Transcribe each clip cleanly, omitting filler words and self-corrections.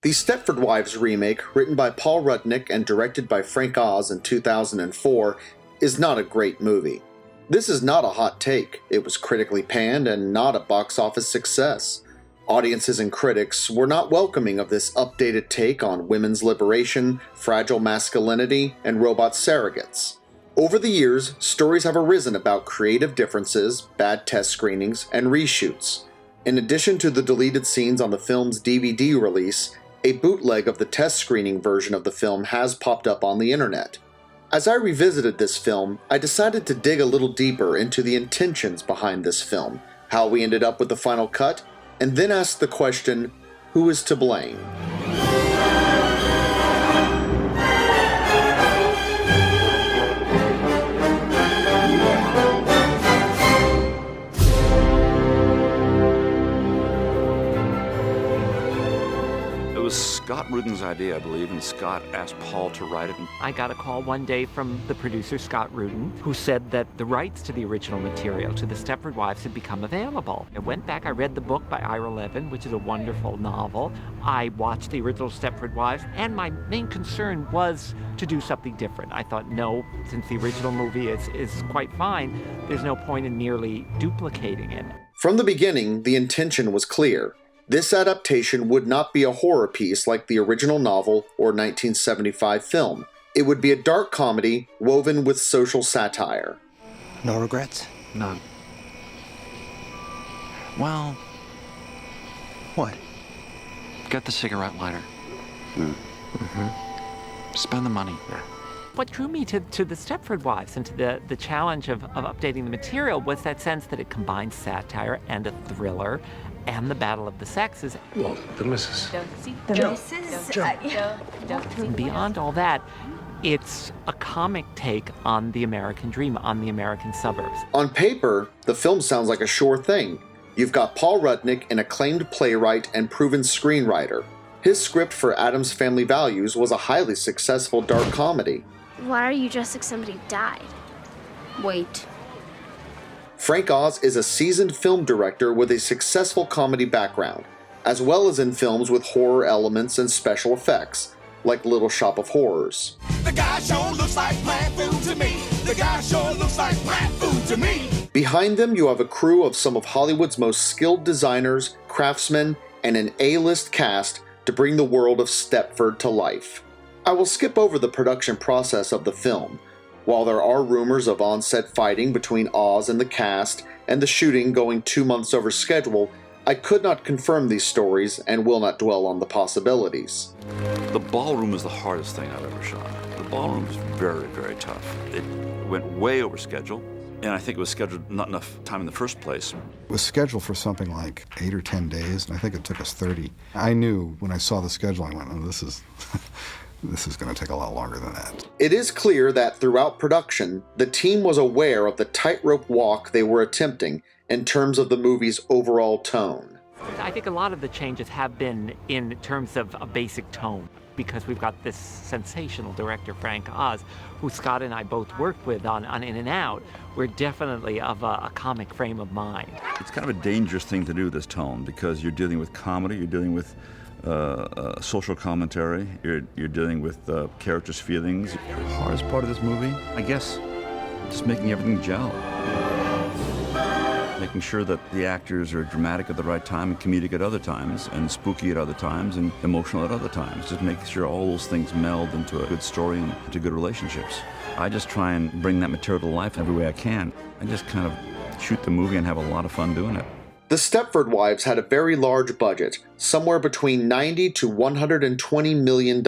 The Stepford Wives remake, written by Paul Rudnick and directed by Frank Oz in 2004, is not a great movie. This is not a hot take. It was critically panned and not a box office success. Audiences and critics were not welcoming of this updated take on women's liberation, fragile masculinity, and robot surrogates. Over the years, stories have arisen about creative differences, bad test screenings, and reshoots. In addition to the deleted scenes on the film's DVD release, a bootleg of the test screening version of the film has popped up on the internet. As I revisited this film, I decided to dig a little deeper into the intentions behind this film, how we ended up with the final cut, and then ask the question, who is to blame? It was Scott Rudin's idea, I believe, and Scott asked Paul to write it. I got a call one day from the producer, Scott Rudin, who said that the rights to the original material, to the Stepford Wives, had become available. I went back, I read the book by Ira Levin, which is a wonderful novel. I watched the original Stepford Wives, and my main concern was to do something different. I thought, no, since the original movie is quite fine, there's no point in merely duplicating it. From the beginning, the intention was clear. This adaptation would not be a horror piece like the original novel or 1975 film. It would be a dark comedy woven with social satire. No regrets? None. Well, what? Get the cigarette lighter. Spend the money. What drew me to the Stepford Wives and to the challenge of updating the material was that sense that it combines satire and a thriller and the battle of the sexes. Well, the missus. Beyond all that, it's a comic take on the American dream, on the American suburbs. On paper, the film sounds like a sure thing. You've got Paul Rudnick, an acclaimed playwright and proven screenwriter. His script for Addams Family Values was a highly successful dark comedy. Why are you dressed like somebody died? Wait. Frank Oz is a seasoned film director with a successful comedy background, as well as in films with horror elements and special effects, like Little Shop of Horrors. The guy sure looks like plant food to me. The guy sure looks like plant food to me. Behind them, you have a crew of some of Hollywood's most skilled designers, craftsmen, and an A-list cast to bring the world of Stepford to life. I will skip over the production process of the film. While there are rumors of on-set fighting between Oz and the cast, and the shooting going 2 months over schedule, I could not confirm these stories and will not dwell on the possibilities. The ballroom is the hardest thing I've ever shot. The ballroom is very, very tough. It went way over schedule, and I think it was scheduled not enough time in the first place. It was scheduled for something like 8 or 10 days, and I think it took us 30. I knew when I saw the schedule, I went, oh, this is going to take a lot longer than that. It is clear that throughout production, the team was aware of the tightrope walk they were attempting in terms of the movie's overall tone. I think a lot of the changes have been in terms of a basic tone, because we've got this sensational director, Frank Oz, who Scott and I both worked with on In and Out. We're definitely of a comic frame of mind. It's kind of a dangerous thing to do, this tone, because you're dealing with comedy, you're dealing with social commentary, you're dealing with characters' feelings. The hardest part of this movie, I guess, just making everything gel. Making sure that the actors are dramatic at the right time and comedic at other times and spooky at other times and emotional at other times. Just making sure all those things meld into a good story and into good relationships. I just try and bring that material to life every way I can. I just kind of shoot the movie and have a lot of fun doing it. The Stepford Wives had a very large budget, somewhere between $90 to $120 million.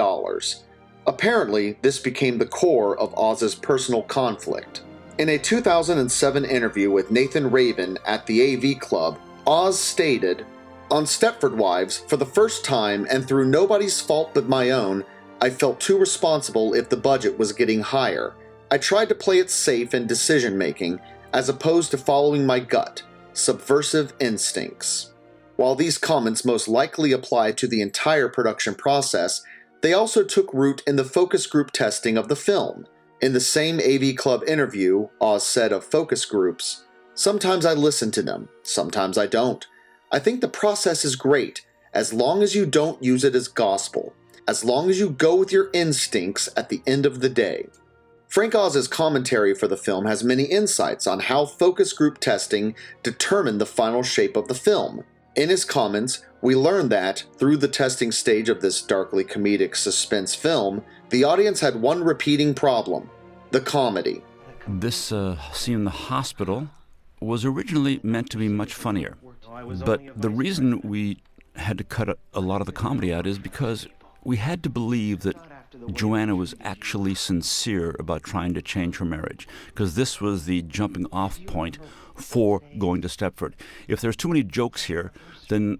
Apparently, this became the core of Oz's personal conflict. In a 2007 interview with Nathan Rabin at the AV Club, Oz stated, "On Stepford Wives, for the first time and through nobody's fault but my own, I felt too responsible if the budget was getting higher. I tried to play it safe in decision-making, as opposed to following my gut, subversive instincts." While these comments most likely apply to the entire production process, they also took root in the focus group testing of the film. In the same AV Club interview, Oz said of focus groups, "Sometimes I listen to them, sometimes I don't. I think the process is great, as long as you don't use it as gospel, as long as you go with your instincts at the end of the day. Frank Oz's commentary for the film has many insights on how focus group testing determined the final shape of the film. In his comments, we learn that, through the testing stage of this darkly comedic suspense film, the audience had one repeating problem: the comedy. This scene in the hospital was originally meant to be much funnier. But the reason we had to cut a lot of the comedy out is because we had to believe that Joanna was actually sincere about trying to change her marriage, because this was the jumping off point for going to Stepford. If there's too many jokes here, then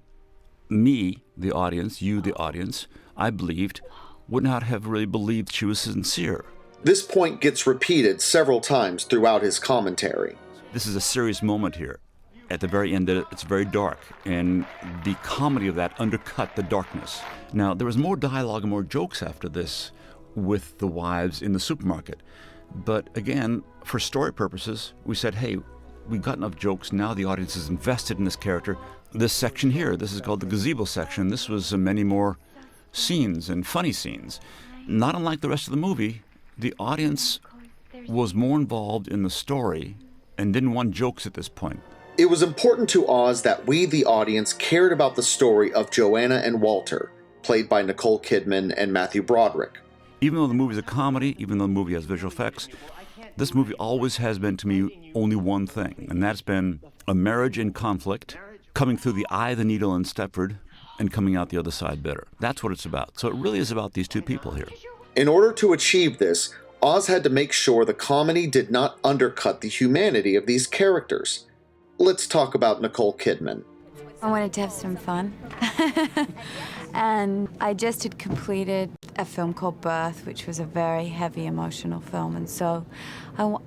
me, the audience, you, the audience, I believed, would not have really believed she was sincere. This point gets repeated several times throughout his commentary. This is a serious moment here. At the very end, it's very dark, and the comedy of that undercut the darkness. Now, there was more dialogue and more jokes after this with the wives in the supermarket. But again, for story purposes, we said, hey, we got enough jokes, now the audience is invested in this character. This section here, this is called the gazebo section. This was many more scenes and funny scenes. Not unlike the rest of the movie, the audience was more involved in the story and didn't want jokes at this point. It was important to Oz that we, the audience, cared about the story of Joanna and Walter, played by Nicole Kidman and Matthew Broderick. Even though the movie's a comedy, even though the movie has visual effects, this movie always has been to me only one thing, and that's been a marriage in conflict, coming through the eye of the needle in Stepford, and coming out the other side better. That's what it's about. So it really is about these two people here. In order to achieve this, Oz had to make sure the comedy did not undercut the humanity of these characters. Let's talk about Nicole Kidman. I wanted to have some fun. And I just had completed a film called Birth, which was a very heavy emotional film. And so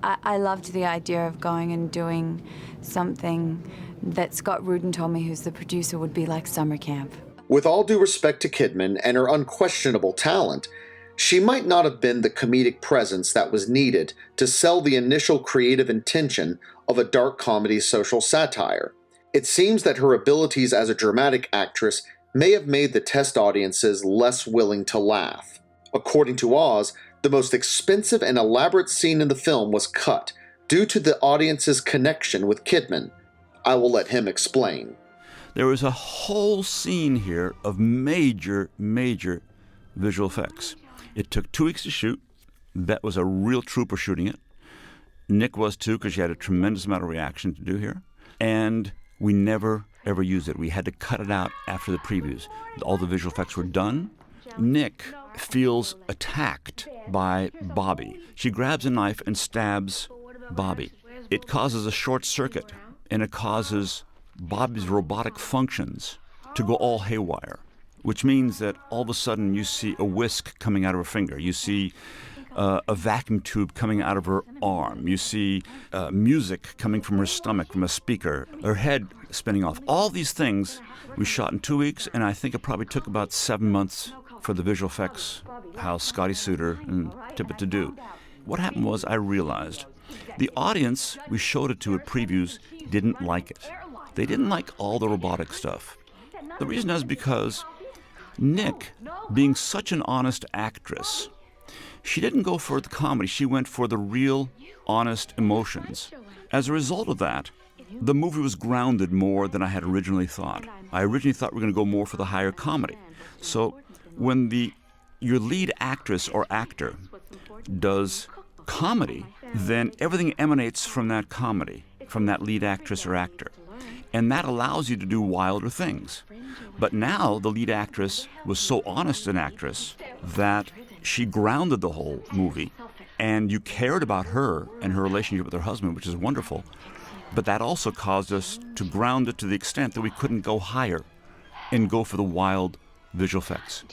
I loved the idea of going and doing something that Scott Rudin told me, who's the producer, would be like summer camp. With all due respect to Kidman and her unquestionable talent, she might not have been the comedic presence that was needed to sell the initial creative intention of a dark comedy social satire. It seems that her abilities as a dramatic actress may have made the test audiences less willing to laugh. According to Oz, the most expensive and elaborate scene in the film was cut due to the audience's connection with Kidman. I will let him explain. There was a whole scene here of major visual effects. It took 2 weeks to shoot. That was a real trooper shooting it. Nick was too, because she had a tremendous amount of reaction to do here. And we never, ever used it. We had to cut it out after the previews. All the visual effects were done. Nick feels attacked by Bobby. She grabs a knife and stabs Bobby. It causes a short circuit, and it causes Bobby's robotic functions to go all haywire, which means that all of a sudden you see a whisk coming out of her finger. You see a vacuum tube coming out of her arm. You see music coming from her stomach, from a speaker, her head spinning off. All these things we shot in 2 weeks, and I think it probably took about 7 months for the visual effects house, Scotty Suter and Tippett to do. What happened was I realized the audience we showed it to at previews didn't like it. They didn't like all the robotic stuff. The reason is because Nick, being such an honest actress, she didn't go for the comedy. She went for the real, honest emotions. As a result of that, the movie was grounded more than I had originally thought. I originally thought we were going to go more for the higher comedy. So when your lead actress or actor does comedy, then everything emanates from that comedy, from that lead actress or actor. And that allows you to do wilder things. But now the lead actress was so honest an actress that she grounded the whole movie, and you cared about her and her relationship with her husband, which is wonderful. But that also caused us to ground it to the extent that we couldn't go higher and go for the wild visual effects.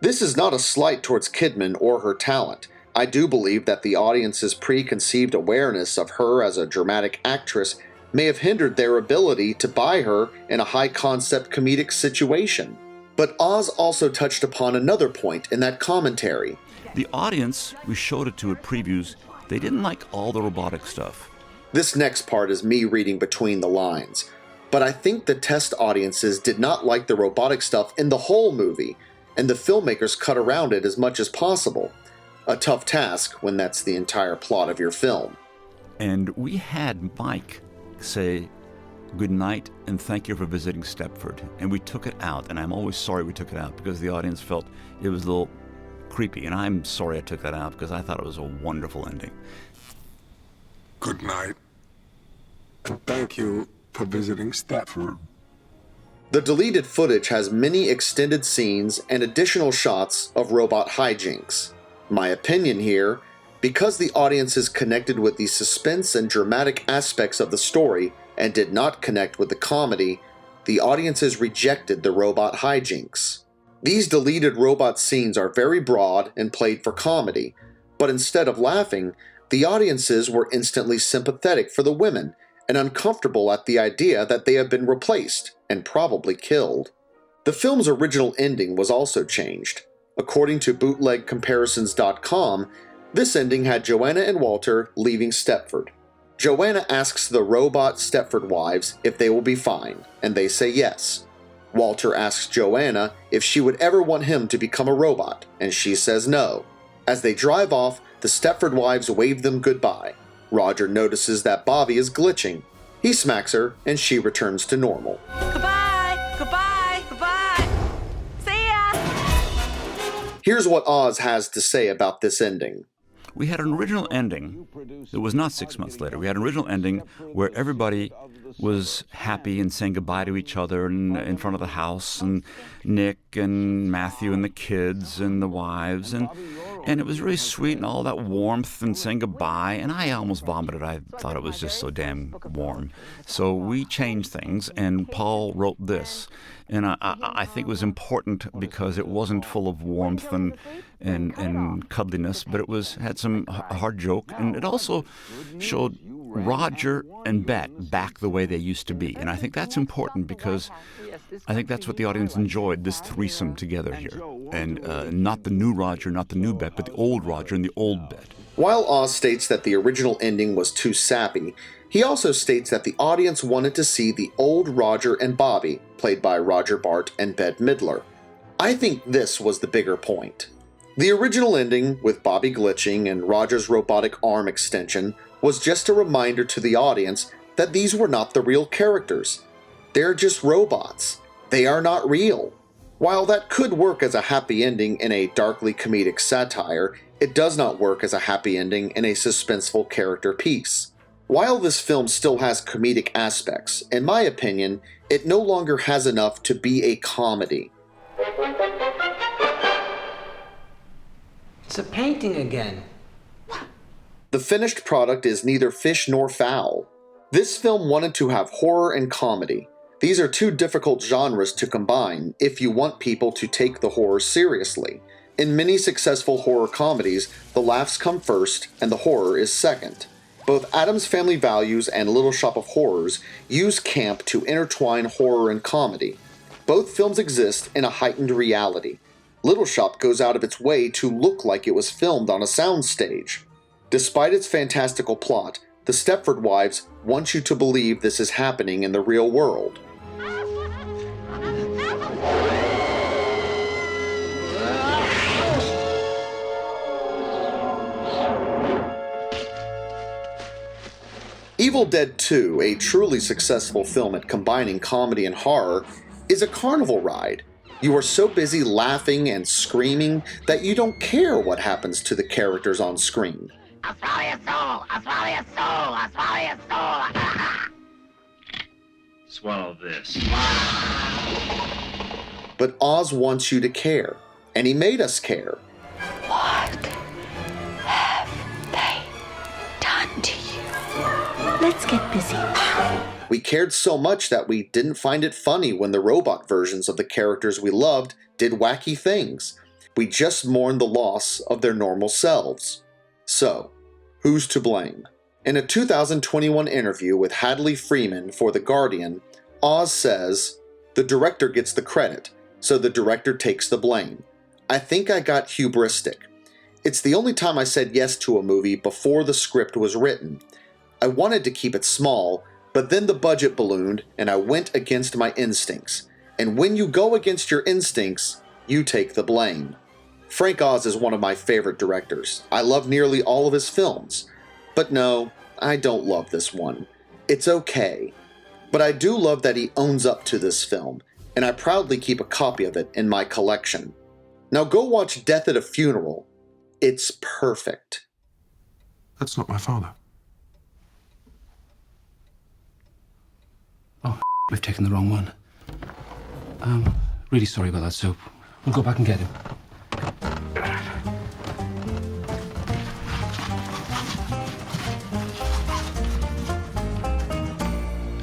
This is not a slight towards Kidman or her talent. I do believe that the audience's preconceived awareness of her as a dramatic actress may have hindered their ability to buy her in a high-concept comedic situation. But Oz also touched upon another point in that commentary. The audience we showed it to at previews, they didn't like all the robotic stuff. This next part is me reading between the lines. but I think the test audiences did not like the robotic stuff in the whole movie, and the filmmakers cut around it as much as possible. A tough task when that's the entire plot of your film. And we had Mike say, "Good night and thank you for visiting Stepford." And we took it out, and I'm always sorry we took it out because the audience felt it was a little creepy, and I'm sorry I took that out because I thought it was a wonderful ending. Good night, and thank you for visiting Stepford. The deleted footage has many extended scenes and additional shots of robot hijinks. My opinion here, because the audiences connected with the suspense and dramatic aspects of the story and did not connect with the comedy, the audiences rejected the robot hijinks. These deleted robot scenes are very broad and played for comedy, but instead of laughing, the audiences were instantly sympathetic for the women and uncomfortable at the idea that they had been replaced and probably killed. The film's original ending was also changed. According to bootlegcomparisons.com, this ending had Joanna and Walter leaving Stepford. Joanna asks the robot Stepford Wives if they will be fine, and they say yes. Walter asks Joanna if she would ever want him to become a robot, and she says no. As they drive off, the Stepford Wives wave them goodbye. Roger notices that Bobby is glitching. He smacks her, and she returns to normal. Goodbye! Goodbye! Goodbye! See ya! Here's what Oz has to say about this ending. We had an original ending that was not 6 months later. We had an original ending where everybody was happy and saying goodbye to each other in front of the house, and Nick and Matthew and the kids and the wives, and it was really sweet and all that warmth and saying goodbye, and I almost vomited. I thought it was just so damn warm. So we changed things, and Paul wrote this. And I think it was important because it wasn't full of warmth and cuddliness, but it had some hard joke, and it also showed Roger and Bet back the way they used to be. And I think that's important because I think that's what the audience enjoyed, this threesome together here. And not the new Roger, not the new Bet, but the old Roger and the old Bet. While Oz states that the original ending was too sappy, he also states that the audience wanted to see the old Roger and Bobby, played by Roger Bart and Bette Midler. I think this was the bigger point. The original ending, with Bobby glitching and Roger's robotic arm extension, was just a reminder to the audience that these were not the real characters. They're just robots. They are not real. While that could work as a happy ending in a darkly comedic satire, it does not work as a happy ending in a suspenseful character piece. While this film still has comedic aspects, in my opinion, it no longer has enough to be a comedy. It's a painting again. The finished product is neither fish nor fowl. This film wanted to have horror and comedy. These are two difficult genres to combine if you want people to take the horror seriously. In many successful horror comedies, the laughs come first and the horror is second. Both Addams Family Values and Little Shop of Horrors use camp to intertwine horror and comedy. Both films exist in a heightened reality. Little Shop goes out of its way to look like it was filmed on a soundstage. Despite its fantastical plot, the Stepford Wives want you to believe this is happening in the real world. Evil Dead 2, a truly successful film at combining comedy and horror, is a carnival ride. You are so busy laughing and screaming that you don't care what happens to the characters on screen. I'll swallow your soul! I'll swallow your soul! I'll swallow your soul! Swallow this. But Oz wants you to care, and he made us care. What have they done to you? Let's get busy. We cared so much that we didn't find it funny when the robot versions of the characters we loved did wacky things. We just mourned the loss of their normal selves. So, who's to blame? In a 2021 interview with Hadley Freeman for The Guardian, Oz says, "The director gets the credit, so the director takes the blame. I think I got hubristic. It's the only time I said yes to a movie before the script was written. I wanted to keep it small, But then the budget ballooned, and I went against my instincts. And when you go against your instincts, you take the blame. Frank Oz is one of my favorite directors. I love nearly all of his films. But no, I don't love this one. It's okay. But I do love that he owns up to this film, and I proudly keep a copy of it in my collection. Now go watch Death at a Funeral. It's perfect. That's not my father. Oh, we've taken the wrong one. Really sorry about that, Soap. We'll go back and get him.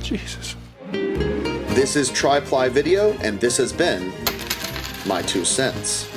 Jesus. This is Try Ply Video, and this has been my 2 cents.